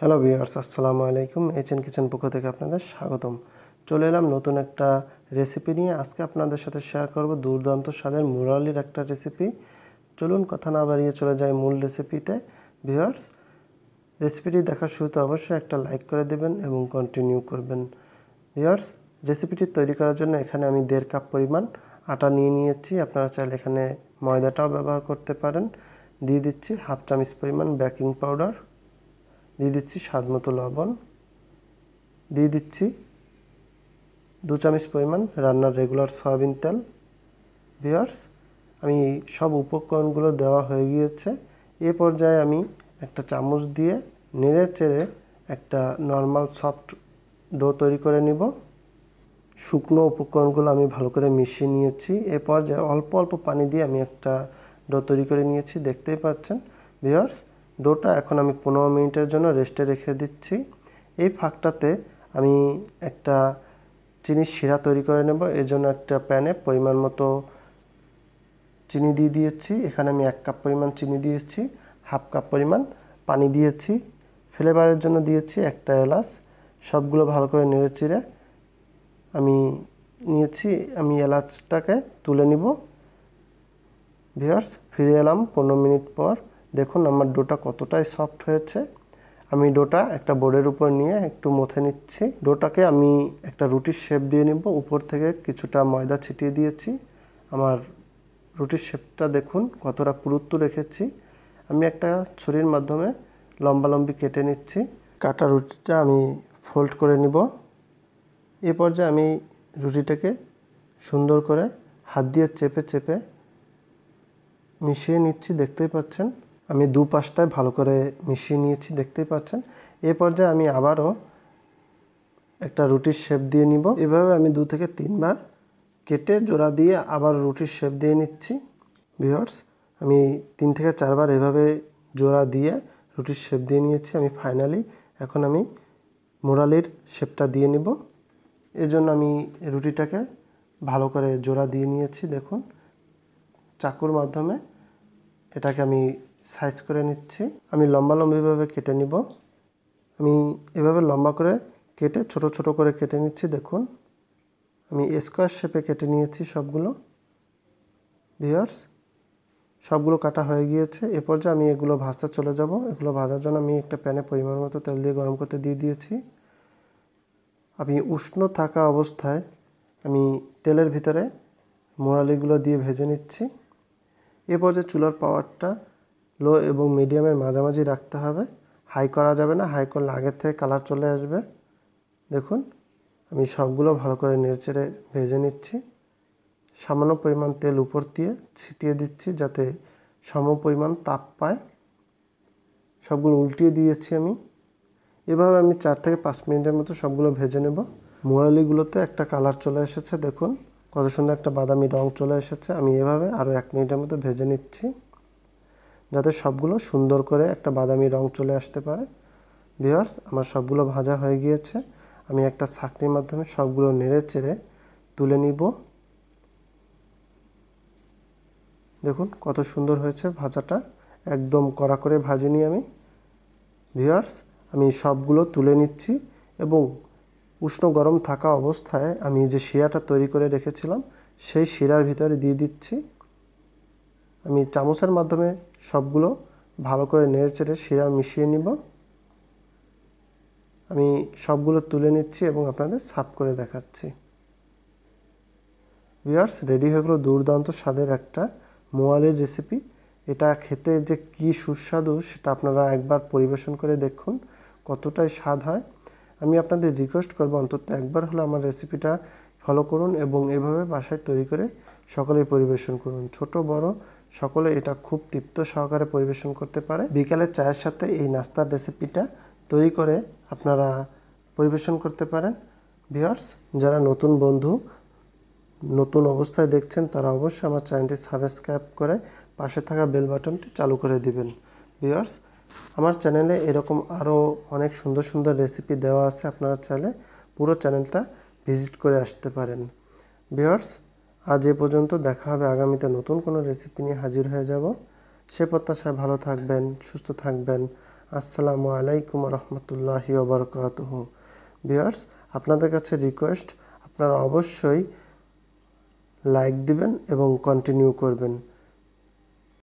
Hello viewers, আসসালামু আলাইকুম। HN kitchen পক্ষ থেকে আপনাদের স্বাগতম। চলে এলাম নতুন একটা রেসিপি নিয়ে। আজকে আপনাদের সাথে শেয়ার করব দুর্দান্ত স্বাদের মুরালির একটা রেসিপি। চলুন কথা না বাড়িয়ে চলে যাই মূল রেসিপিতে। ভিউয়ার্স, রেসিপিটি দেখার শুরুতে অবশ্যই একটা লাইক করে দেবেন এবং কন্টিনিউ করবেন। ভিউয়ার্স, রেসিপিটি তৈরি করার জন্য এখানে আমি 1.5 কাপ পরিমাণ আটা নিয়ে নিয়েছি। আপনারা চাইলে এখানে ময়দাটাও ব্যবহার করতে পারেন। দিয়ে দিচ্ছি হাফ চামচ পরিমাণ বেকিং পাউডার, দিয়ে দিচ্ছি স্বাদ মতো লবণ, দিয়ে দিচ্ছি 2 চামচ পরিমাণ রান্নার রেগুলার সয়াবিন তেল। ভিউয়ার্স, আমি সব উপকরণগুলো দেওয়া হয়ে গিয়েছে। এ পর্যায়ে আমি একটা চামচ দিয়ে নেড়ে চেড়ে একটা নর্মাল সফট ডো তৈরি করে নিব। শুকনো উপকরণগুলো আমি ভালো করে মিশিয়ে নিয়েছি। এ পর্যায়ে অল্প অল্প পানি দিয়ে আমি একটা ডো তৈরি করে নিয়েছি, দেখতেই পাচ্ছেন। ভিউয়ার্স, ডোটা এখন আমি 15 মিনিটের জন্য রেস্টে রেখে দিচ্ছি। এই ফাঁকটাতে আমি একটা চিনির শিরা তৈরি করে নেব। এর জন্য একটা প্যানে পরিমাণ মতো চিনি দিয়ে দিয়েছি। এখানে আমি 1 কাপ পরিমাণ চিনি দিয়েছি, হাফ কাপ পরিমাণ পানি দিয়েছি। ফ্লেভারের জন্য দিয়েছি একটা এলাচ। সবগুলো ভালো করে নেড়ে চেড়ে আমি এলাচটাকে তুলে নিব। ভিউয়ার্স, ফিরে এলাম 15 মিনিট পর। দেখুন আমার ডোটা কতটাই সফট হয়েছে। আমি ডোটা একটা বোর্ডের উপর নিয়ে একটু মথে নিচ্ছি। ডোটাকে আমি একটা রুটির শেপ দিয়ে নিব। উপর থেকে কিছুটা ময়দা ছিটিয়ে দিয়েছি। আমার রুটির শেপটা দেখুন কতটা পুরুত্ব রেখেছি। আমি একটা ছুরির মাধ্যমে লম্বালম্বি কেটে নিচ্ছি। কাটা রুটিটা আমি ফোল্ড করে নিব। এ পর্যায়ে আমি রুটিটাকে সুন্দর করে হাত দিয়ে চেপে চেপে মিশিয়ে নিচ্ছি, দেখতেই পাচ্ছেন। আমি দুপাশটায় ভালো করে মিশিয়ে নিয়েছি, দেখতেই পাচ্ছেন। এ পর্যায়ে আমি আবারও একটা রুটির শেপ দিয়ে নিব। এভাবে আমি 2 থেকে 3 বার কেটে জোড়া দিয়ে আবার রুটির শেপ দিয়ে নিচ্ছি। ভিউয়ার্স, আমি 3 থেকে 4 বার এভাবে জোড়া দিয়ে রুটির শেপ দিয়ে নিয়েছি। এখন আমি মুরালির শেপটা দিয়ে নিব। এজন্য আমি রুটিটাকে ভালো করে জোড়া দিয়ে নিয়েছি। দেখুন, চাকুর মাধ্যমে এটাকে আমি সাইজ করে নিচ্ছি। আমি লম্বালম্বিভাবে কেটে নিব। আমি এভাবে লম্বা করে কেটে ছোট ছোট করে কেটে নিচ্ছি। দেখুন, আমি স্কোয়ার শেপে কেটে নিয়েছি সবগুলো। ভিউয়ার্স, সবগুলো কাটা হয়ে গিয়েছে। এ পর্যায়ে আমি এগুলো ভাজতে চলে যাব। এগুলো ভাজার জন্য আমি একটা প্যানে পরিমাণ মতো তেল দিয়ে গরম করতে দিয়ে দিয়েছি। আমি উষ্ণ থাকা অবস্থায় আমি তেলের ভিতরে মুরালিগুলো দিয়ে ভেজে নিচ্ছি। এ পর্যায়ে চুলার পাওয়ারটা লো এবং মিডিয়ামের মাঝামাঝি রাখতে হবে। হাই করা যাবে না, হাই করলে আগের থেকে কালার চলে আসবে। দেখুন, আমি সবগুলো ভালো করে নেড়েচেড়ে ভেজে নিচ্ছি। সামান্য পরিমাণ তেল উপর দিয়ে ছিটিয়ে দিচ্ছি যাতে সম পরিমাণ তাপ পায়। সবগুলো উল্টিয়ে দিয়েছি আমি। এভাবে আমি 4 থেকে 5 মিনিটের মতো সবগুলো ভেজে নেব। মুরালিগুলোতে একটা কালার চলে এসেছে, দেখুন কত সুন্দর একটা বাদামি রং চলে এসেছে। আমি এভাবে আরও 1 মিনিটের মতো ভেজে নিচ্ছি যাতে সবগুলো সুন্দর করে একটা বাদামি রং চলে আসতে পারে। ভিউয়ার্স, আমার সবগুলো ভাজা হয়ে গিয়েছে। আমি একটা ছাঁকনির মাধ্যমে সবগুলো নেড়ে চেড়ে তুলে নিব। দেখুন কত সুন্দর হয়েছে ভাজাটা, একদম কড়া করে ভাজিনি আমি। ভিউয়ার্স, আমি সবগুলো তুলে নিচ্ছি এবং উষ্ণ গরম থাকা অবস্থায় আমি যে শিরাটা তৈরি করে রেখেছিলাম সেই শিরার ভিতরে দিয়ে দিচ্ছি। আমি চামচের মাধ্যমে সবগুলো ভালো করে নেড়েচেড়ে শিরা মিশিয়ে নিব। আমি সবগুলো তুলে নিচ্ছি এবং আপনাদের সার্ভ করে দেখাচ্ছি। ভিউয়ার্স, রেডি হয়ে গেল দুর্দান্ত স্বাদের একটা মুরালির রেসিপি। এটা খেতে যে কি সুস্বাদু সেটা আপনারা একবার পরিবেশন করে দেখুন কতটাই স্বাদ হয়। আমি আপনাদের রিকোয়েস্ট করব অন্তত একবার হলে আমার রেসিপিটা ফলো করুন এবং এভাবে বাসায় তৈরি করে সকলেই পরিবেশন করুন। ছোট বড় সকলে এটা খুব তৃপ্ত সহকারে পরিবেশন করতে পারে। বিকালের চায়ের সাথে এই নাস্তার রেসিপিটা তৈরি করে আপনারা পরিবেশন করতে পারেন। ভিউয়ার্স, যারা নতুন বন্ধু নতুন অবস্থায় দেখছেন তারা অবশ্যই আমার চ্যানেলটি সাবস্ক্রাইব করে পাশে থাকা বেল বাটনটি চালু করে দিবেন। ভিউয়ার্স, আমার চ্যানেলে এরকম আরও অনেক সুন্দর সুন্দর রেসিপি দেওয়া আছে, আপনারা চাইলে পুরো চ্যানেলটা ভিজিট করে আসতে পারেন। ভিউয়ার্স, আজ এ পর্যন্ত। দেখা হবে আগামীতে নতুন কোনো রেসিপি নিয়ে হাজির হয়ে যাব। সে প্রত্যাশায় ভালো থাকবেন, সুস্থ থাকবেন। আসসালামু আলাইকুম রহমতুল্লাহি ওবরকাতুহু। ভিউয়ার্স, আপনাদের কাছে রিকোয়েস্ট, আপনারা অবশ্যই লাইক দিবেন এবং কন্টিনিউ করবেন।